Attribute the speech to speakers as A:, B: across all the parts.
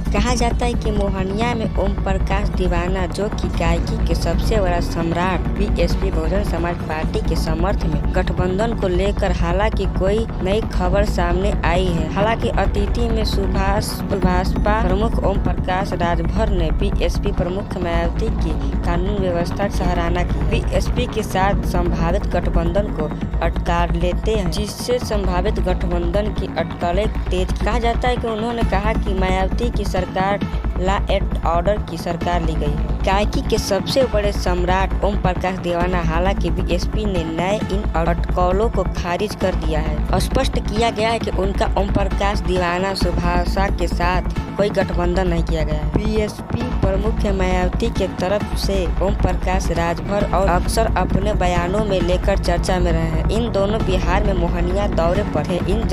A: कहा जाता है कि मोहनिया में ओम प्रकाश दीवाना, जो कि गायकी के सबसे बड़ा सम्राट बीएसपी बहुजन समाज पार्टी के समर्थन में गठबंधन को लेकर हालांकि कोई नई खबर सामने आई है। हालांकि अतिथि में भाजपा प्रमुख ओम प्रकाश राजभर ने बीएसपी प्रमुख मायावती की कानून व्यवस्था की सराहना की। बीएसपी के साथ संभावित गठबंधन को अटका लेते हैं, जिससे संभावित गठबंधन की अटकलें तेज। कहा जाता है कि उन्होंने कहा कि मायावती की सरकार लॉ एंड ऑर्डर की सरकार ली गई है। गायकी के सबसे बड़े सम्राट ओम प्रकाश दीवाना, हालांकि बीएसपी ने नए इन अटकलों को खारिज कर दिया है। स्पष्ट किया गया है कि उनका ओम प्रकाश दीवाना सुभाषा के साथ कोई गठबंधन नहीं किया गया है। बीएसपी प्रमुख मायावती के तरफ से ओम प्रकाश राजभर और अक्सर अपने बयानों में लेकर चर्चा में रहे हैं। इन दोनों बिहार में मोहनिया दौरे पर थे। इन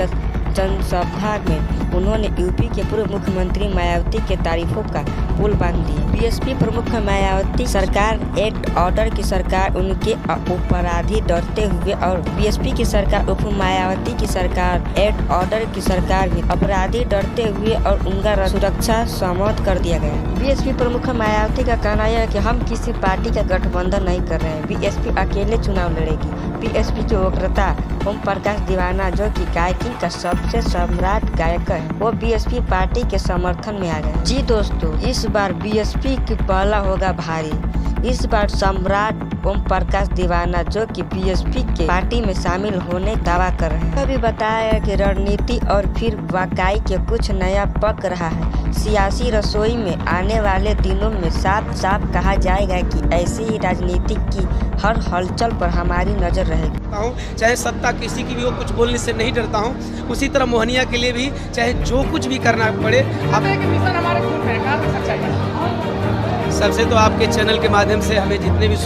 A: जनसभा में उन्होंने यूपी के पूर्व मुख्यमंत्री मायावती के तारीफों का पुल बांध दिया। बीएसपी प्रमुख मायावती सरकार एक्ट ऑर्डर की सरकार उनके अपराधी डरते हुए और बीएसपी की सरकार उप मायावती की सरकार एक्ट ऑर्डर की सरकार भी अपराधी डरते हुए और उनका सुरक्षा समाप्त कर दिया गया। बीएसपी प्रमुख मायावती का कहना यह है कि हम किसी पार्टी का गठबंधन नहीं कर रहे हैं। बीएसपी अकेले चुनाव लड़ेगी। बीएसपी के वक्रता ओम प्रकाश दीवाना, जो कि गायकी का सबसे सम्राट गायक है, वो बीएसपी पार्टी के समर्थन में आ गए। जी दोस्तों, इस बार बीएसपी की पहला होगा भारी। इस बार सम्राट ओम प्रकाश दीवाना, जो कि बीएसपी के पार्टी में शामिल होने दावा कर रहे हैं। अभी बताया कि रणनीति और फिर वाकई के कुछ नया पक रहा है। सियासी रसोई में आने वाले दिनों में साफ साफ कहा जाएगा कि ऐसी ही राजनीति की हर हलचल पर हमारी नजर रहेगी।
B: चाहे सत्ता किसी की भी हो, कुछ बोलने से नहीं डरता हूँ। उसी तरह मोहनिया के लिए भी चाहे जो कुछ भी करना पड़े, सबसे तो आपके चैनल के माध्यम से हमें जितने भी